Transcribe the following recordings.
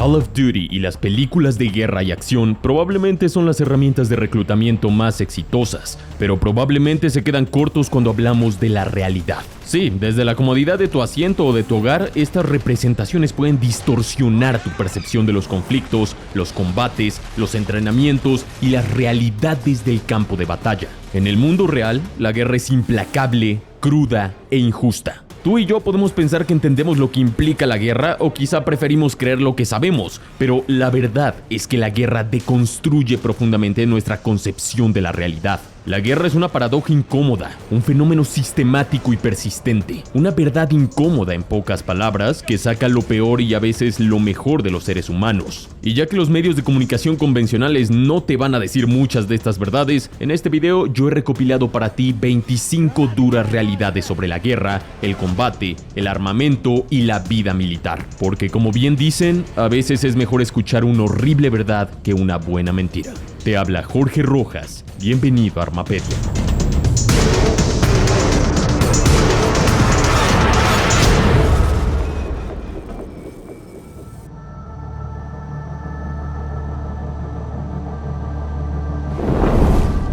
Call of Duty y las películas de guerra y acción probablemente son las herramientas de reclutamiento más exitosas, pero probablemente se quedan cortos cuando hablamos de la realidad. Sí, desde la comodidad de tu asiento o de tu hogar, estas representaciones pueden distorsionar tu percepción de los conflictos, los combates, los entrenamientos y las realidades del campo de batalla. En el mundo real, la guerra es implacable, cruda e injusta. Tú y yo podemos pensar que entendemos lo que implica la guerra o quizá preferimos creer lo que sabemos, pero la verdad es que la guerra deconstruye profundamente nuestra concepción de la realidad. La guerra es una paradoja incómoda, un fenómeno sistemático y persistente, una verdad incómoda en pocas palabras que saca lo peor y a veces lo mejor de los seres humanos. Y ya que los medios de comunicación convencionales no te van a decir muchas de estas verdades, en este video yo he recopilado para ti 25 duras realidades sobre la guerra, el combate, el armamento y la vida militar. Porque como bien dicen, a veces es mejor escuchar una horrible verdad que una buena mentira. Te habla Jorge Rojas. Bienvenido a Armapedia.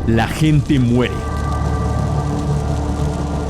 La gente muere.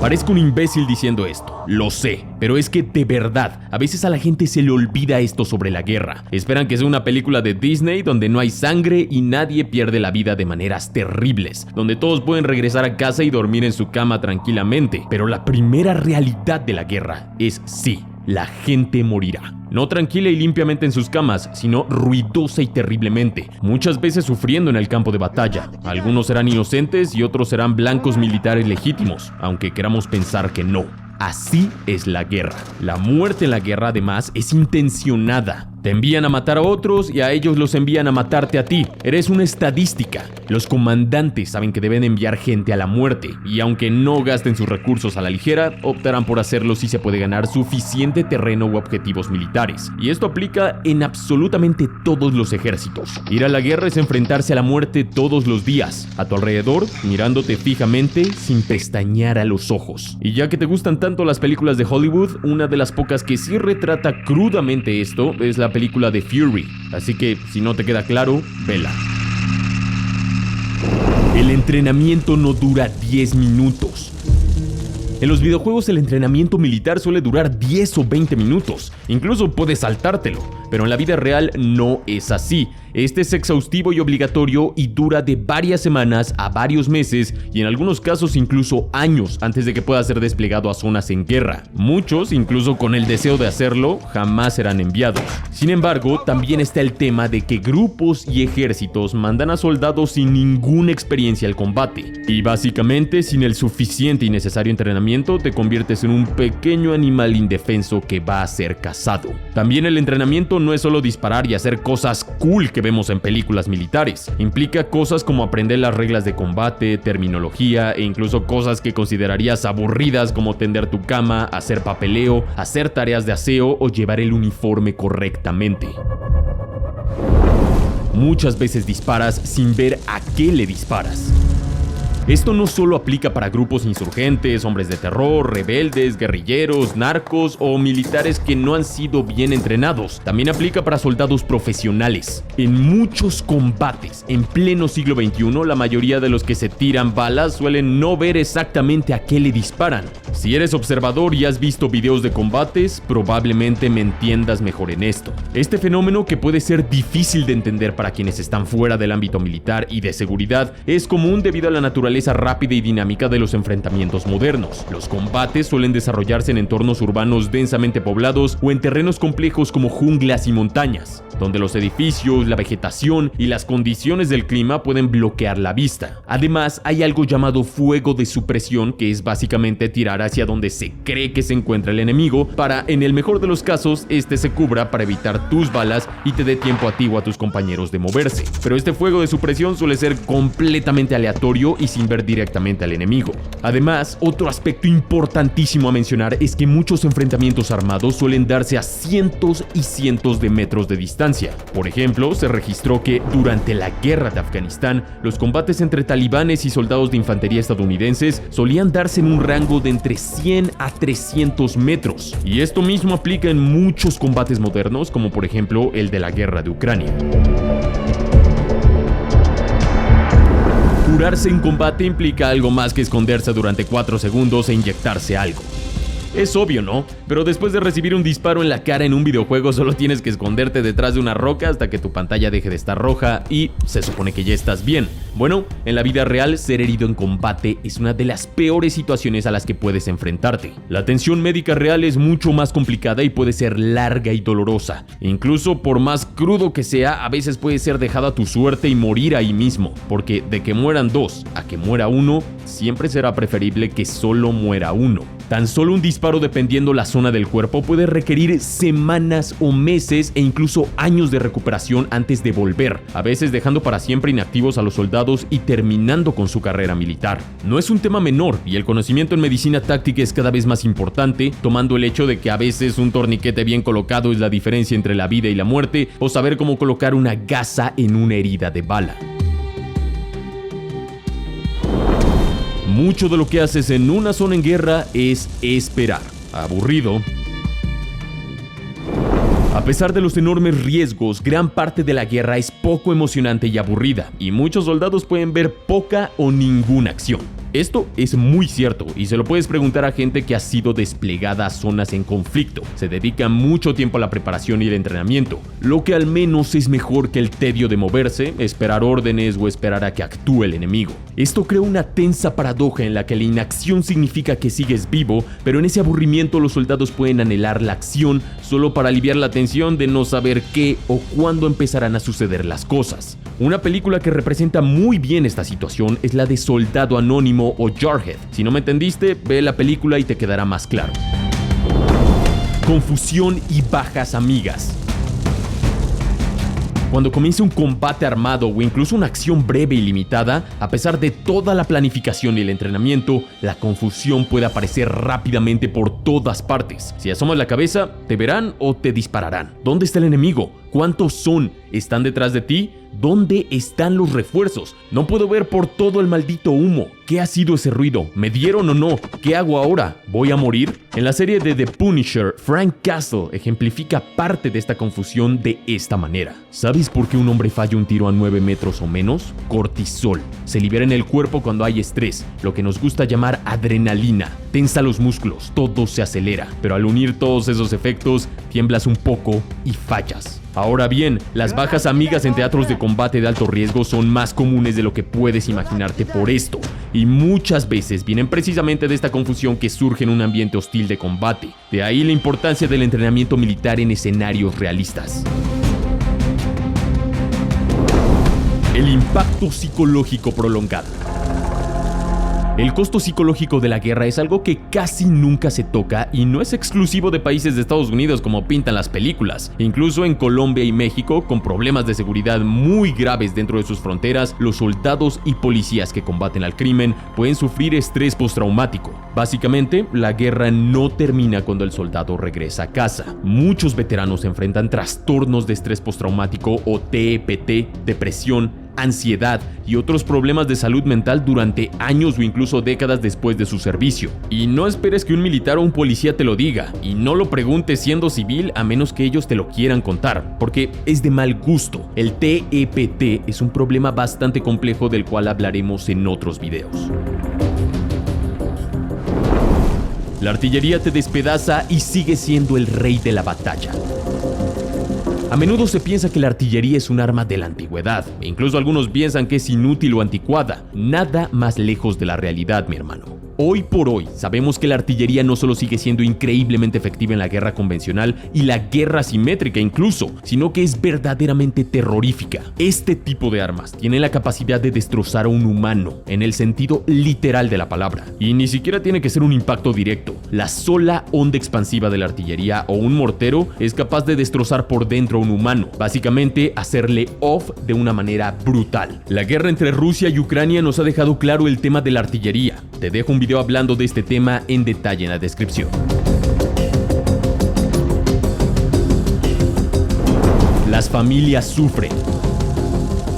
Parezco un imbécil diciendo esto, lo sé, pero es que de verdad, a veces a la gente se le olvida esto sobre la guerra. Esperan que sea una película de Disney donde no hay sangre y nadie pierde la vida de maneras terribles, donde todos pueden regresar a casa y dormir en su cama tranquilamente. Pero la primera realidad de la guerra es sí, la gente morirá. No tranquila y limpiamente en sus camas, sino ruidosa y terriblemente, muchas veces sufriendo en el campo de batalla. Algunos serán inocentes y otros serán blancos militares legítimos, aunque queramos pensar que no. Así es la guerra. La muerte en la guerra, además, es intencionada. Te envían a matar a otros y a ellos los envían a matarte a ti. Eres una estadística. Los comandantes saben que deben enviar gente a la muerte y aunque no gasten sus recursos a la ligera, optarán por hacerlo si se puede ganar suficiente terreno u objetivos militares. Y esto aplica en absolutamente todos los ejércitos. Ir a la guerra es enfrentarse a la muerte todos los días, a tu alrededor, mirándote fijamente sin pestañear a los ojos. Y ya que te gustan tanto las películas de Hollywood, una de las pocas que sí retrata crudamente esto es la película de Fury, así que si no te queda claro, vela. El entrenamiento no dura 10 minutos. En los videojuegos el entrenamiento militar suele durar 10 o 20 minutos, incluso puedes saltártelo, pero en la vida real no es así. Este es exhaustivo y obligatorio y dura de varias semanas a varios meses y en algunos casos incluso años antes de que pueda ser desplegado a zonas en guerra. Muchos, incluso con el deseo de hacerlo, jamás serán enviados. Sin embargo, también está el tema de que grupos y ejércitos mandan a soldados sin ninguna experiencia al combate. Y básicamente, sin el suficiente y necesario entrenamiento, te conviertes en un pequeño animal indefenso que va a ser cazado. También el entrenamiento no es solo disparar y hacer cosas cool que vemos en películas militares. Implica cosas como aprender las reglas de combate, terminología e incluso cosas que considerarías aburridas como tender tu cama, hacer papeleo, hacer tareas de aseo o llevar el uniforme correctamente. Muchas veces disparas sin ver a qué le disparas. Esto no solo aplica para grupos insurgentes, hombres de terror, rebeldes, guerrilleros, narcos o militares que no han sido bien entrenados. También aplica para soldados profesionales. En muchos combates, en pleno siglo XXI, la mayoría de los que se tiran balas suelen no ver exactamente a qué le disparan. Si eres observador y has visto videos de combates, probablemente me entiendas mejor en esto. Este fenómeno, que puede ser difícil de entender para quienes están fuera del ámbito militar y de seguridad, es común debido a la naturaleza rápida y dinámica de los enfrentamientos modernos. Los combates suelen desarrollarse en entornos urbanos densamente poblados o en terrenos complejos como junglas y montañas, donde los edificios, la vegetación y las condiciones del clima pueden bloquear la vista. Además, hay algo llamado fuego de supresión, que es básicamente tirar hacia donde se cree que se encuentra el enemigo para, en el mejor de los casos, este se cubra para evitar tus balas y te dé tiempo a ti o a tus compañeros de moverse. Pero este fuego de supresión suele ser completamente aleatorio y sin ver directamente al enemigo. Además, otro aspecto importantísimo a mencionar es que muchos enfrentamientos armados suelen darse a cientos y cientos de metros de distancia. Por ejemplo, se registró que durante la guerra de Afganistán, los combates entre talibanes y soldados de infantería estadounidenses solían darse en un rango de entre entre 100 a 300 metros. Y esto mismo aplica en muchos combates modernos, como por ejemplo el de la guerra de Ucrania. Curarse en combate implica algo más que esconderse durante 4 segundos e inyectarse algo. Es obvio, ¿no? Pero después de recibir un disparo en la cara en un videojuego solo tienes que esconderte detrás de una roca hasta que tu pantalla deje de estar roja y se supone que ya estás bien. Bueno, en la vida real, ser herido en combate es una de las peores situaciones a las que puedes enfrentarte. La atención médica real es mucho más complicada y puede ser larga y dolorosa. Incluso por más crudo que sea, a veces puede ser dejada a tu suerte y morir ahí mismo, porque de que mueran 2 a que muera 1, siempre será preferible que solo muera 1. Tan solo un disparo, dependiendo la zona del cuerpo, puede requerir semanas o meses e incluso años de recuperación antes de volver, a veces dejando para siempre inactivos a los soldados y terminando con su carrera militar. No es un tema menor y el conocimiento en medicina táctica es cada vez más importante, tomando el hecho de que a veces un torniquete bien colocado es la diferencia entre la vida y la muerte, o saber cómo colocar una gasa en una herida de bala. Mucho de lo que haces en una zona en guerra es esperar. Aburrido. A pesar de los enormes riesgos, gran parte de la guerra es poco emocionante y aburrida, y muchos soldados pueden ver poca o ninguna acción. Esto es muy cierto y se lo puedes preguntar a gente que ha sido desplegada a zonas en conflicto. Se dedica mucho tiempo a la preparación y el entrenamiento, lo que al menos es mejor que el tedio de moverse, esperar órdenes o esperar a que actúe el enemigo. Esto crea una tensa paradoja en la que la inacción significa que sigues vivo, pero en ese aburrimiento los soldados pueden anhelar la acción solo para aliviar la tensión de no saber qué o cuándo empezarán a suceder las cosas. Una película que representa muy bien esta situación es la de Soldado Anónimo o Jarhead. Si no me entendiste, ve la película y te quedará más claro. Confusión y bajas amigas. Cuando comienza un combate armado o incluso una acción breve y limitada, a pesar de toda la planificación y el entrenamiento, la confusión puede aparecer rápidamente por todas partes. Si asomas la cabeza, te verán o te dispararán. ¿Dónde está el enemigo? ¿Cuántos son? ¿Están detrás de ti? ¿Dónde están los refuerzos? No puedo ver por todo el maldito humo. ¿Qué ha sido ese ruido? ¿Me dieron o no? ¿Qué hago ahora? ¿Voy a morir? En la serie de The Punisher, Frank Castle ejemplifica parte de esta confusión de esta manera. ¿Sabes por qué un hombre falla un tiro a 9 metros o menos? Cortisol. Se libera en el cuerpo cuando hay estrés, lo que nos gusta llamar adrenalina. Tensa los músculos, todo se acelera, pero al unir todos esos efectos, tiemblas un poco y fallas. Ahora bien, las bajas amigas en teatros de combate de alto riesgo son más comunes de lo que puedes imaginarte por esto, y muchas veces vienen precisamente de esta confusión que surge en un ambiente hostil de combate. De ahí la importancia del entrenamiento militar en escenarios realistas. El impacto psicológico prolongado. El costo psicológico de la guerra es algo que casi nunca se toca y no es exclusivo de países de Estados Unidos como pintan las películas. Incluso en Colombia y México, con problemas de seguridad muy graves dentro de sus fronteras, los soldados y policías que combaten al crimen pueden sufrir estrés postraumático. Básicamente, la guerra no termina cuando el soldado regresa a casa. Muchos veteranos enfrentan trastornos de estrés postraumático o TEPT, depresión, ansiedad y otros problemas de salud mental durante años o incluso décadas después de su servicio. Y no esperes que un militar o un policía te lo diga, y no lo preguntes siendo civil a menos que ellos te lo quieran contar, porque es de mal gusto. El TEPT es un problema bastante complejo del cual hablaremos en otros videos. La artillería te despedaza y sigue siendo el rey de la batalla. A menudo se piensa que la artillería es un arma de la antigüedad, e incluso algunos piensan que es inútil o anticuada. Nada más lejos de la realidad, mi hermano. Hoy por hoy, sabemos que la artillería no solo sigue siendo increíblemente efectiva en la guerra convencional y la guerra simétrica incluso, sino que es verdaderamente terrorífica. Este tipo de armas tiene la capacidad de destrozar a un humano, en el sentido literal de la palabra. Y ni siquiera tiene que ser un impacto directo. La sola onda expansiva de la artillería o un mortero es capaz de destrozar por dentro a un humano, básicamente hacerle off de una manera brutal. La guerra entre Rusia y Ucrania nos ha dejado claro el tema de la artillería. Te dejo un video hablando de este tema en detalle en la descripción. Las familias sufren.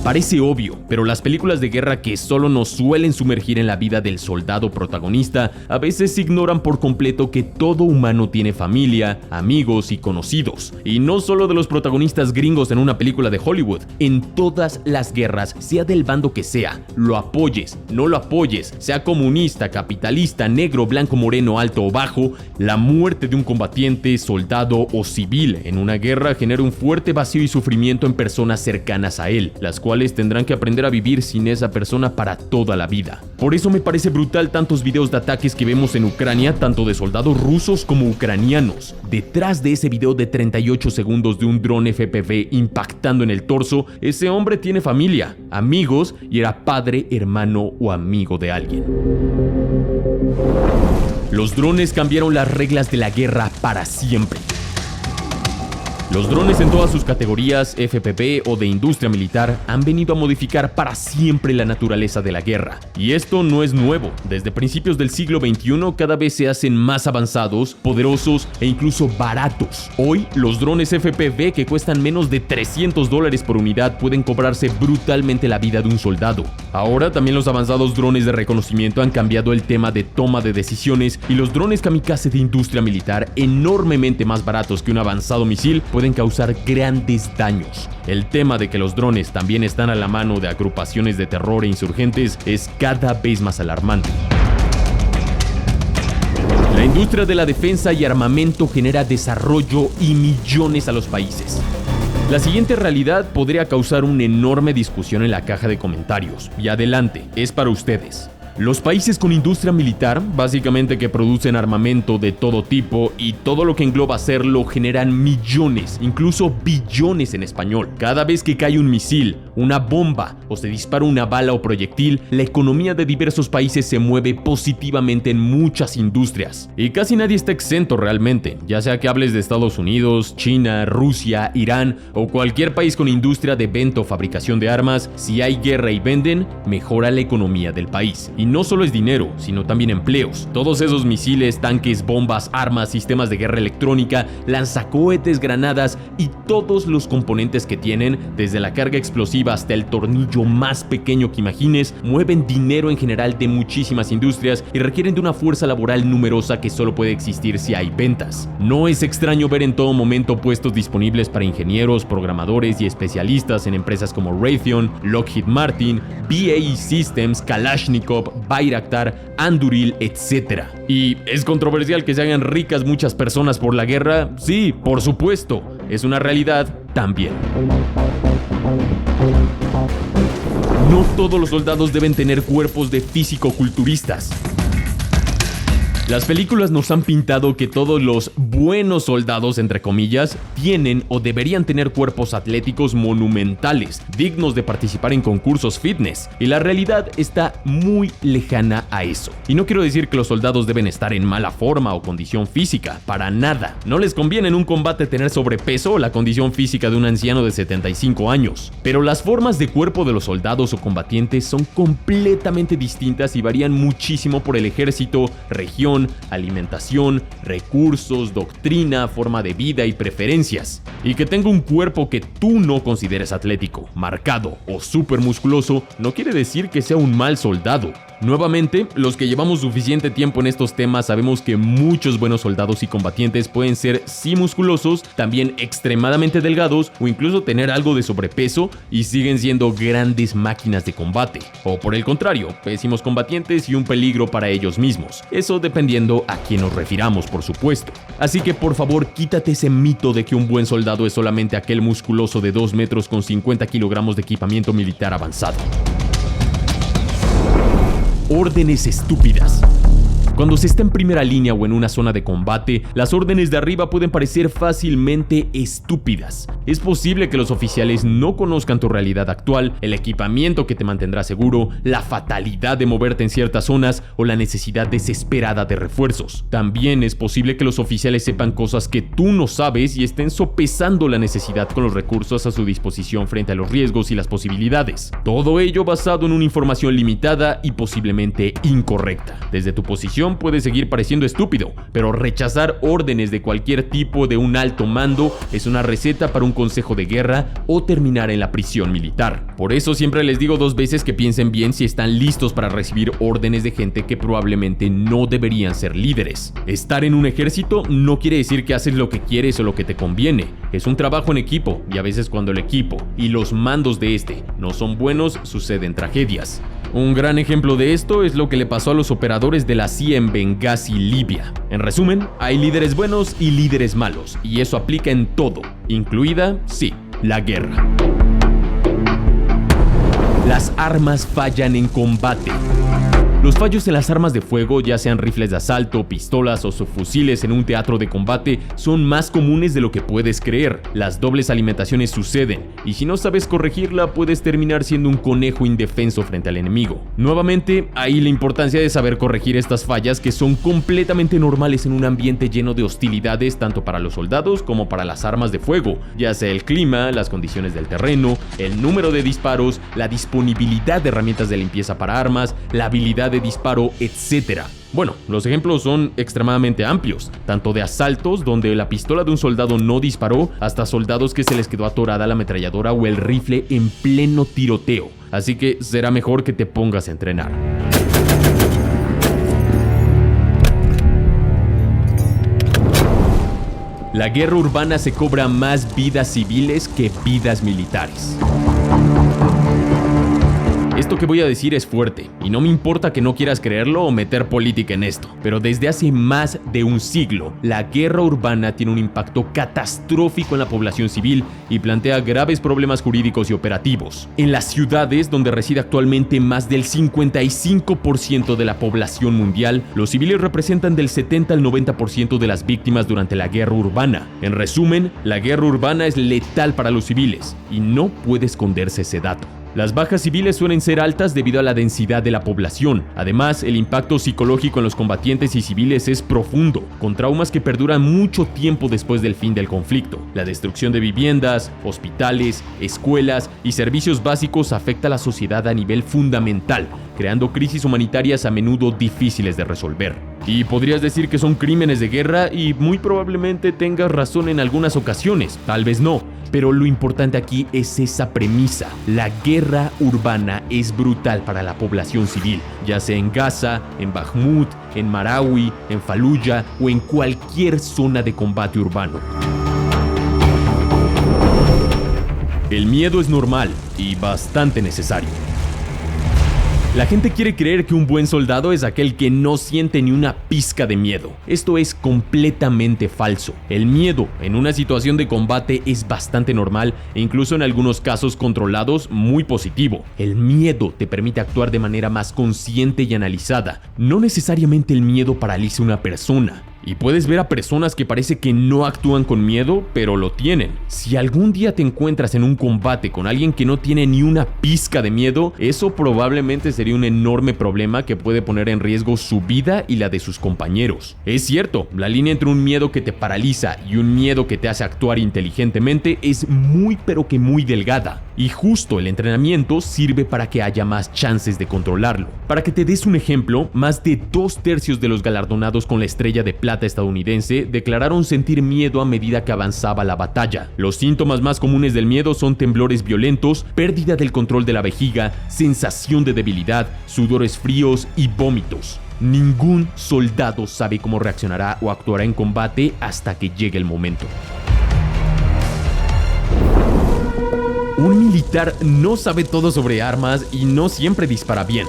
Parece obvio, pero las películas de guerra que solo nos suelen sumergir en la vida del soldado protagonista a veces ignoran por completo que todo humano tiene familia, amigos y conocidos. Y no solo de los protagonistas gringos en una película de Hollywood. En todas las guerras, sea del bando que sea, lo apoyes, no lo apoyes, sea comunista, capitalista, negro, blanco, moreno, alto o bajo, la muerte de un combatiente, soldado o civil en una guerra genera un fuerte vacío y sufrimiento en personas cercanas a él, las cuales tendrán que aprender a vivir sin esa persona para toda la vida. Por eso me parece brutal tantos videos de ataques que vemos en Ucrania, tanto de soldados rusos como ucranianos. Detrás de ese video de 38 segundos de un dron FPV impactando en el torso, ese hombre tiene familia, amigos y era padre, hermano o amigo de alguien. Los drones cambiaron las reglas de la guerra para siempre. Los drones en todas sus categorías, FPV o de industria militar, han venido a modificar para siempre la naturaleza de la guerra. Y esto no es nuevo. Desde principios del siglo XXI cada vez se hacen más avanzados, poderosos e incluso baratos. Hoy, los drones FPV que cuestan menos de $300 por unidad pueden cobrarse brutalmente la vida de un soldado. Ahora también los avanzados drones de reconocimiento han cambiado el tema de toma de decisiones y los drones kamikaze de industria militar, enormemente más baratos que un avanzado misil, pueden causar grandes daños. El tema de que los drones también están a la mano de agrupaciones de terror e insurgentes es cada vez más alarmante. La industria de la defensa y armamento genera desarrollo y millones a los países. La siguiente realidad podría causar una enorme discusión en la caja de comentarios. Y adelante, es para ustedes. Los países con industria militar, básicamente que producen armamento de todo tipo y todo lo que engloba hacerlo, generan millones, incluso billones en español. Cada vez que cae un misil, una bomba o se dispara una bala o proyectil, la economía de diversos países se mueve positivamente en muchas industrias. Y casi nadie está exento realmente, ya sea que hables de Estados Unidos, China, Rusia, Irán o cualquier país con industria de venta o fabricación de armas. Si hay guerra y venden, mejora la economía del país. Y no solo es dinero, sino también empleos. Todos esos misiles, tanques, bombas, armas, sistemas de guerra electrónica, lanzacohetes, granadas y todos los componentes que tienen, desde la carga explosiva hasta el tornillo más pequeño que imagines, mueven dinero en general de muchísimas industrias y requieren de una fuerza laboral numerosa que solo puede existir si hay ventas. No es extraño ver en todo momento puestos disponibles para ingenieros, programadores y especialistas en empresas como Raytheon, Lockheed Martin, BAE Systems, Kalashnikov, Bayraktar, Anduril, etc. ¿Y es controversial que se hagan ricas muchas personas por la guerra? Sí, por supuesto. Es una realidad también. No todos los soldados deben tener cuerpos de físico-culturistas. Las películas nos han pintado que todos los buenos soldados, entre comillas, tienen o deberían tener cuerpos atléticos monumentales, dignos de participar en concursos fitness, y la realidad está muy lejana a eso. Y no quiero decir que los soldados deben estar en mala forma o condición física, para nada. No les conviene en un combate tener sobrepeso o la condición física de un anciano de 75 años. Pero las formas de cuerpo de los soldados o combatientes son completamente distintas y varían muchísimo por el ejército, región, alimentación, recursos, doctrina, forma de vida y preferencias. Y que tenga un cuerpo que tú no consideres atlético, marcado o súper musculoso no quiere decir que sea un mal soldado. Nuevamente, los que llevamos suficiente tiempo en estos temas sabemos que muchos buenos soldados y combatientes pueden ser sí musculosos, también extremadamente delgados o incluso tener algo de sobrepeso y siguen siendo grandes máquinas de combate. O por el contrario, pésimos combatientes y un peligro para ellos mismos. Eso dependiendo a quién nos refiramos, por supuesto. Así que por favor, quítate ese mito de que un buen soldado es solamente aquel musculoso de 2 metros con 50 kilogramos de equipamiento militar avanzado. Órdenes estúpidas. Cuando se está en primera línea o en una zona de combate, las órdenes de arriba pueden parecer fácilmente estúpidas. Es posible que los oficiales no conozcan tu realidad actual, el equipamiento que te mantendrá seguro, la fatalidad de moverte en ciertas zonas o la necesidad desesperada de refuerzos. También es posible que los oficiales sepan cosas que tú no sabes y estén sopesando la necesidad con los recursos a su disposición frente a los riesgos y las posibilidades. Todo ello basado en una información limitada y posiblemente incorrecta. Desde tu posición situación puede seguir pareciendo estúpido, pero rechazar órdenes de cualquier tipo de un alto mando es una receta para un consejo de guerra o terminar en la prisión militar. Por eso siempre les digo 2 veces que piensen bien si están listos para recibir órdenes de gente que probablemente no deberían ser líderes. Estar en un ejército no quiere decir que haces lo que quieres o lo que te conviene. Es un trabajo en equipo y a veces cuando el equipo y los mandos de este no son buenos, suceden tragedias. Un gran ejemplo de esto es lo que le pasó a los operadores de la CIA en Benghazi, Libia. En resumen, hay líderes buenos y líderes malos, y eso aplica en todo, incluida, sí, la guerra. Las armas fallan en combate. Los fallos en las armas de fuego, ya sean rifles de asalto, pistolas o subfusiles en un teatro de combate, son más comunes de lo que puedes creer. Las dobles alimentaciones suceden, y si no sabes corregirla, puedes terminar siendo un conejo indefenso frente al enemigo. Nuevamente, ahí la importancia de saber corregir estas fallas que son completamente normales en un ambiente lleno de hostilidades tanto para los soldados como para las armas de fuego, ya sea el clima, las condiciones del terreno, el número de disparos, la disponibilidad de herramientas de limpieza para armas, la habilidad de disparo, etc. Bueno, los ejemplos son extremadamente amplios, tanto de asaltos donde la pistola de un soldado no disparó, hasta soldados que se les quedó atorada la ametralladora o el rifle en pleno tiroteo. Así que será mejor que te pongas a entrenar. La guerra urbana se cobra más vidas civiles que vidas militares. Esto que voy a decir es fuerte, y no me importa que no quieras creerlo o meter política en esto, pero desde hace más de un siglo, la guerra urbana tiene un impacto catastrófico en la población civil y plantea graves problemas jurídicos y operativos. En las ciudades donde reside actualmente más del 55% de la población mundial, los civiles representan del 70 al 90% de las víctimas durante la guerra urbana. En resumen, la guerra urbana es letal para los civiles, y no puede esconderse ese dato. Las bajas civiles suelen ser altas debido a la densidad de la población. Además, el impacto psicológico en los combatientes y civiles es profundo, con traumas que perduran mucho tiempo después del fin del conflicto. La destrucción de viviendas, hospitales, escuelas y servicios básicos afecta a la sociedad a nivel fundamental, creando crisis humanitarias a menudo difíciles de resolver. Y podrías decir que son crímenes de guerra y muy probablemente tengas razón en algunas ocasiones, tal vez no. Pero lo importante aquí es esa premisa. La guerra urbana es brutal para la población civil, ya sea en Gaza, en Bakhmut, en Marawi, en Fallujah o en cualquier zona de combate urbano. El miedo es normal y bastante necesario. La gente quiere creer que un buen soldado es aquel que no siente ni una pizca de miedo. Esto es completamente falso. El miedo en una situación de combate es bastante normal e incluso en algunos casos controlados muy positivo. El miedo te permite actuar de manera más consciente y analizada. No necesariamente el miedo paraliza a una persona. Y puedes ver a personas que parece que no actúan con miedo, pero lo tienen. Si algún día te encuentras en un combate con alguien que no tiene ni una pizca de miedo, eso probablemente sería un enorme problema que puede poner en riesgo su vida y la de sus compañeros. Es cierto, la línea entre un miedo que te paraliza y un miedo que te hace actuar inteligentemente es muy pero que muy delgada. Y justo el entrenamiento sirve para que haya más chances de controlarlo. Para que te des un ejemplo, más de 2/3 de los galardonados con la estrella de plata estadounidense declararon sentir miedo a medida que avanzaba la batalla. Los síntomas más comunes del miedo son temblores violentos, pérdida del control de la vejiga, sensación de debilidad, sudores fríos y vómitos. Ningún soldado sabe cómo reaccionará o actuará en combate hasta que llegue el momento. Un militar no sabe todo sobre armas y no siempre dispara bien.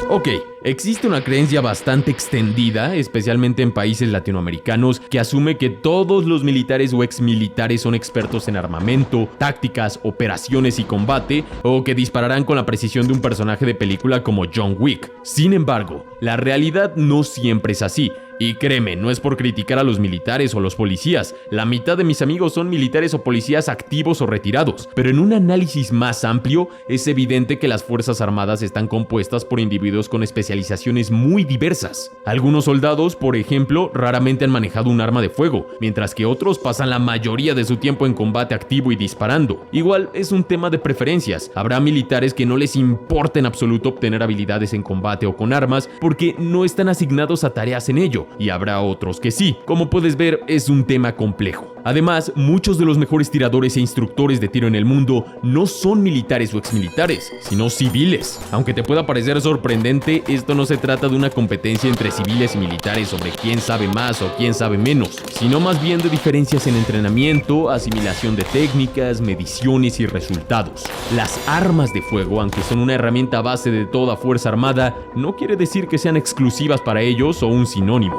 Ok, existe una creencia bastante extendida, especialmente en países latinoamericanos, que asume que todos los militares o exmilitares son expertos en armamento, tácticas, operaciones y combate, o que dispararán con la precisión de un personaje de película como John Wick. Sin embargo, la realidad no siempre es así, Y créeme, no es por criticar a los militares o los policías, la mitad de mis amigos son militares o policías activos o retirados, pero en un análisis más amplio es evidente que las Fuerzas Armadas están compuestas por individuos con especializaciones muy diversas. Algunos soldados, por ejemplo, raramente han manejado un arma de fuego, mientras que otros pasan la mayoría de su tiempo en combate activo y disparando. Igual es un tema de preferencias, habrá militares que no les importa en absoluto obtener habilidades en combate o con armas porque no están asignados a tareas en ello, y habrá otros que sí. Como puedes ver, es un tema complejo. Además, muchos de los mejores tiradores e instructores de tiro en el mundo no son militares o exmilitares, sino civiles. Aunque te pueda parecer sorprendente, esto no se trata de una competencia entre civiles y militares sobre quién sabe más o quién sabe menos, sino más bien de diferencias en entrenamiento, asimilación de técnicas, mediciones y resultados. Las armas de fuego, aunque son una herramienta base de toda fuerza armada, no quiere decir que sean exclusivas para ellos o un sinónimo.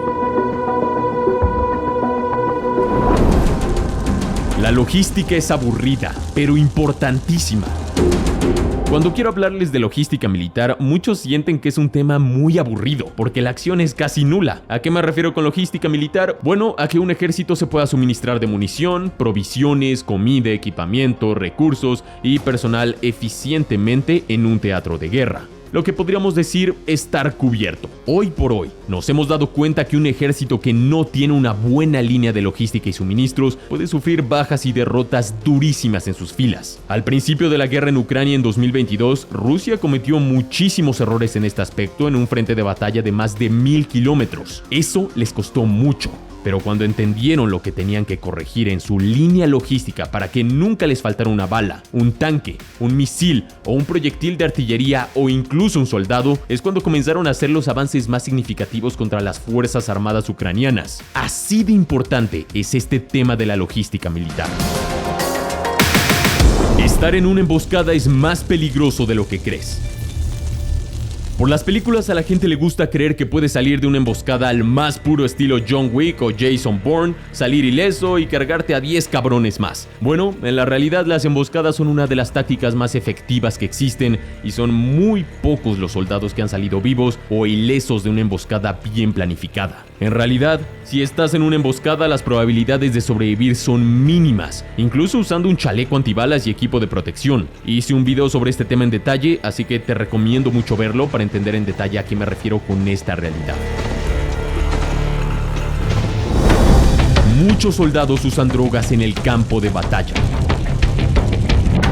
La logística es aburrida, pero importantísima. Cuando quiero hablarles de logística militar, muchos sienten que es un tema muy aburrido, porque la acción es casi nula. ¿A qué me refiero con logística militar? Bueno, a que un ejército se pueda suministrar de munición, provisiones, comida, equipamiento, recursos y personal eficientemente en un teatro de guerra. Lo que podríamos decir estar cubierto. Hoy por hoy, nos hemos dado cuenta que un ejército que no tiene una buena línea de logística y suministros puede sufrir bajas y derrotas durísimas en sus filas. Al principio de la guerra en Ucrania en 2022, Rusia cometió muchísimos errores en este aspecto en un frente de batalla de más de 1000 kilómetros. Eso les costó mucho. Pero cuando entendieron lo que tenían que corregir en su línea logística para que nunca les faltara una bala, un tanque, un misil o un proyectil de artillería o incluso un soldado, es cuando comenzaron a hacer los avances más significativos contra las Fuerzas Armadas ucranianas. Así de importante es este tema de la logística militar. Estar en una emboscada es más peligroso de lo que crees. Por las películas a la gente le gusta creer que puede salir de una emboscada al más puro estilo John Wick o Jason Bourne, salir ileso y cargarte a 10 cabrones más. Bueno, en la realidad las emboscadas son una de las tácticas más efectivas que existen y son muy pocos los soldados que han salido vivos o ilesos de una emboscada bien planificada. En realidad, si estás en una emboscada, las probabilidades de sobrevivir son mínimas, incluso usando un chaleco antibalas y equipo de protección. Hice un video sobre este tema en detalle, así que te recomiendo mucho verlo para entender en detalle a qué me refiero con esta realidad. Muchos soldados usan drogas en el campo de batalla.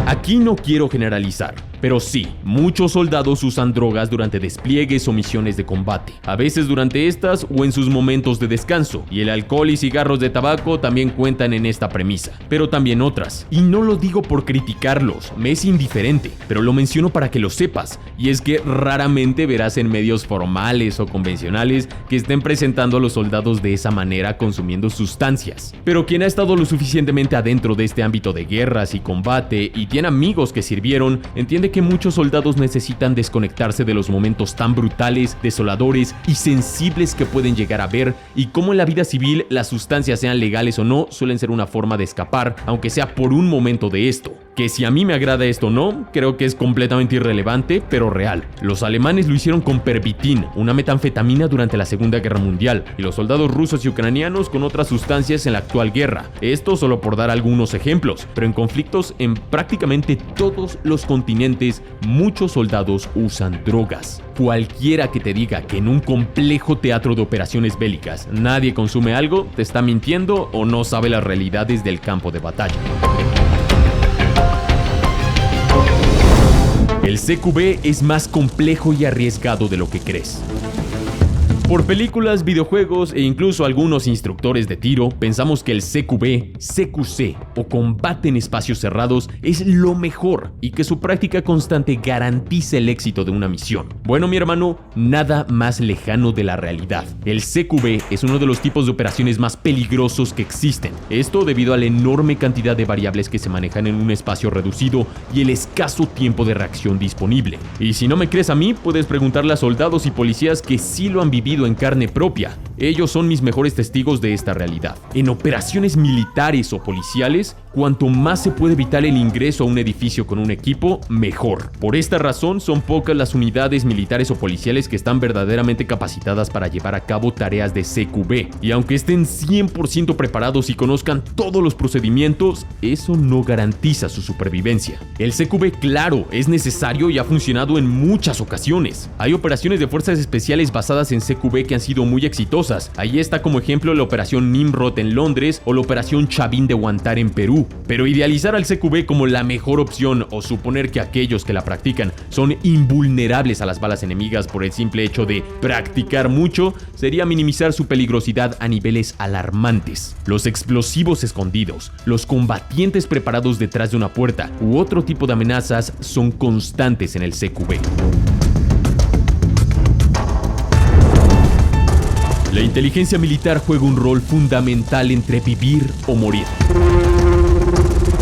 Aquí no quiero generalizar, pero sí, muchos soldados usan drogas durante despliegues o misiones de combate, a veces durante estas o en sus momentos de descanso, y el alcohol y cigarros de tabaco también cuentan en esta premisa, pero también otras. Y no lo digo por criticarlos, me es indiferente, pero lo menciono para que lo sepas, y es que raramente verás en medios formales o convencionales que estén presentando a los soldados de esa manera consumiendo sustancias. Pero quien ha estado lo suficientemente adentro de este ámbito de guerras y combate y tiene amigos que sirvieron, entiende que muchos soldados necesitan desconectarse de los momentos tan brutales, desoladores y sensibles que pueden llegar a ver, y como en la vida civil las sustancias sean legales o no suelen ser una forma de escapar, aunque sea por un momento de esto. Que si a mí me agrada esto o no, creo que es completamente irrelevante, pero real. Los alemanes lo hicieron con Pervitin, una metanfetamina durante la Segunda Guerra Mundial, y los soldados rusos y ucranianos con otras sustancias en la actual guerra. Esto solo por dar algunos ejemplos, pero en conflictos en prácticamente todos los continentes, muchos soldados usan drogas. Cualquiera que te diga que en un complejo teatro de operaciones bélicas nadie consume algo, te está mintiendo o no sabe las realidades del campo de batalla. El CQB es más complejo y arriesgado de lo que crees. Por películas, videojuegos e incluso algunos instructores de tiro, pensamos que el CQB, CQC o combate en espacios cerrados es lo mejor y que su práctica constante garantiza el éxito de una misión. Bueno, mi hermano, nada más lejano de la realidad. El CQB es uno de los tipos de operaciones más peligrosos que existen. Esto debido a la enorme cantidad de variables que se manejan en un espacio reducido y el escaso tiempo de reacción disponible. Y si no me crees a mí, puedes preguntarle a soldados y policías que sí lo han vivido vivido en carne propia. Ellos son mis mejores testigos de esta realidad. En operaciones militares o policiales, cuanto más se puede evitar el ingreso a un edificio con un equipo, mejor. Por esta razón, son pocas las unidades militares o policiales que están verdaderamente capacitadas para llevar a cabo tareas de CQB. Y aunque estén 100% preparados y conozcan todos los procedimientos, eso no garantiza su supervivencia. El CQB, claro, es necesario y ha funcionado en muchas ocasiones. Hay operaciones de fuerzas especiales basadas en CQB que han sido muy exitosas. Ahí está como ejemplo la operación Nimrod en Londres o la operación Chavín de Huántar en Perú. Pero idealizar al CQB como la mejor opción o suponer que aquellos que la practican son invulnerables a las balas enemigas por el simple hecho de practicar mucho sería minimizar su peligrosidad a niveles alarmantes. Los explosivos escondidos, los combatientes preparados detrás de una puerta u otro tipo de amenazas son constantes en el CQB. La inteligencia militar juega un rol fundamental entre vivir o morir.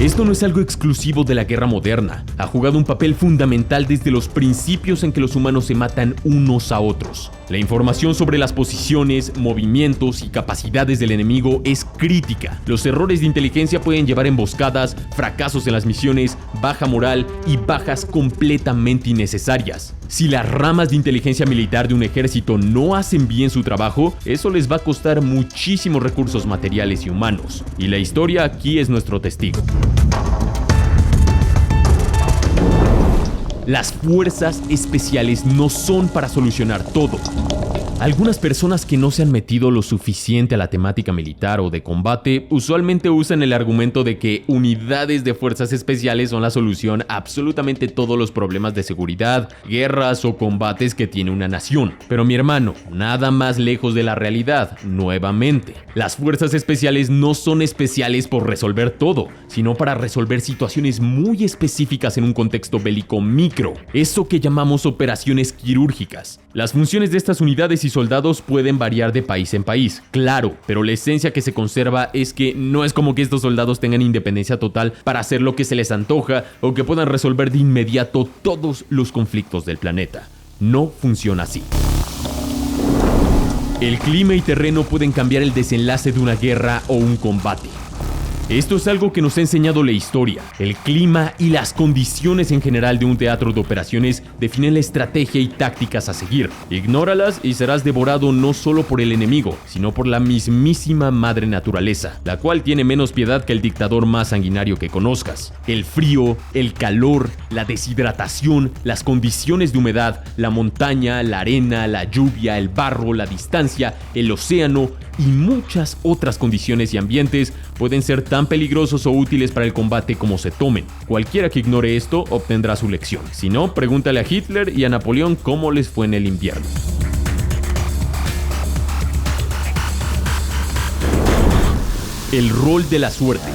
Esto no es algo exclusivo de la guerra moderna. Ha jugado un papel fundamental desde los principios en que los humanos se matan unos a otros. La información sobre las posiciones, movimientos y capacidades del enemigo es crítica. Los errores de inteligencia pueden llevar a emboscadas, fracasos en las misiones, baja moral y bajas completamente innecesarias. Si las ramas de inteligencia militar de un ejército no hacen bien su trabajo, eso les va a costar muchísimos recursos materiales y humanos. Y la historia aquí es nuestro testigo. Las fuerzas especiales no son para solucionar todo. Algunas personas que no se han metido lo suficiente a la temática militar o de combate usualmente usan el argumento de que unidades de fuerzas especiales son la solución a absolutamente todos los problemas de seguridad, guerras o combates que tiene una nación. Pero mi hermano, nada más lejos de la realidad, nuevamente. Las fuerzas especiales no son especiales por resolver todo, sino para resolver situaciones muy específicas en un contexto bélico micro, eso que llamamos operaciones quirúrgicas. Las funciones de estas unidades y soldados pueden variar de país en país, claro, pero la esencia que se conserva es que no es como que estos soldados tengan independencia total para hacer lo que se les antoja o que puedan resolver de inmediato todos los conflictos del planeta. No funciona así. El clima y terreno pueden cambiar el desenlace de una guerra o un combate. Esto es algo que nos ha enseñado la historia. El clima y las condiciones en general de un teatro de operaciones definen la estrategia y tácticas a seguir. Ignóralas y serás devorado no solo por el enemigo, sino por la mismísima madre naturaleza, la cual tiene menos piedad que el dictador más sanguinario que conozcas. El frío, el calor, la deshidratación, las condiciones de humedad, la montaña, la arena, la lluvia, el barro, la distancia, el océano y muchas otras condiciones y ambientes pueden ser tan peligrosos o útiles para el combate como se tomen. Cualquiera que ignore esto obtendrá su lección. Si no, pregúntale a Hitler y a Napoleón cómo les fue en el invierno. El rol de la suerte.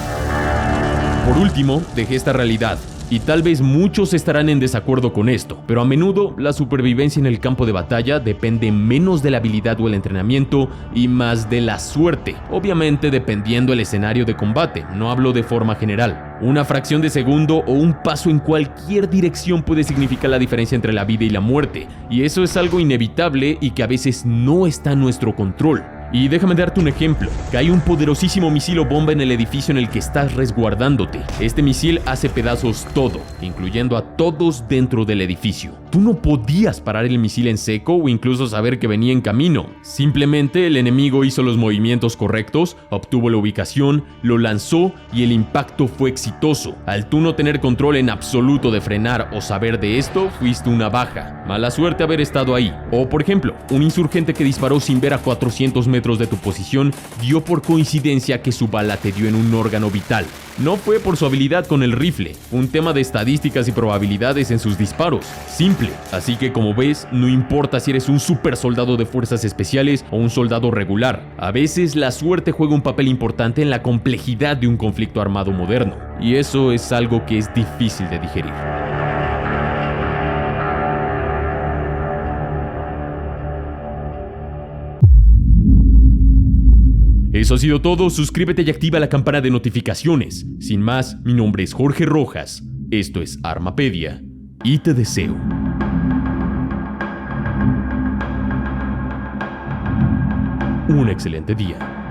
Por último, dejé esta realidad. Y tal vez muchos estarán en desacuerdo con esto, pero a menudo la supervivencia en el campo de batalla depende menos de la habilidad o el entrenamiento y más de la suerte, obviamente dependiendo del escenario de combate, no hablo de forma general. Una fracción de segundo o un paso en cualquier dirección puede significar la diferencia entre la vida y la muerte, y eso es algo inevitable y que a veces no está en nuestro control. Y déjame darte un ejemplo. Cae un poderosísimo misil o bomba en el edificio en el que estás resguardándote. Este misil hace pedazos todo, incluyendo a todos dentro del edificio. Tú no podías parar el misil en seco o incluso saber que venía en camino. Simplemente el enemigo hizo los movimientos correctos, obtuvo la ubicación, lo lanzó y el impacto fue exitoso. Al tú no tener control en absoluto de frenar o saber de esto, fuiste una baja. Mala suerte haber estado ahí. O por ejemplo, un insurgente que disparó sin ver a 400 metros de tu posición dio por coincidencia que su bala te dio en un órgano vital. No fue por su habilidad con el rifle, un tema de estadísticas y probabilidades en sus disparos. Simple. Así que como ves, no importa si eres un super soldado de fuerzas especiales o un soldado regular. A veces la suerte juega un papel importante en la complejidad de un conflicto armado moderno. Y eso es algo que es difícil de digerir. Eso ha sido todo, suscríbete y activa la campana de notificaciones. Sin más, mi nombre es Jorge Rojas, esto es Armapedia y te deseo excelente día.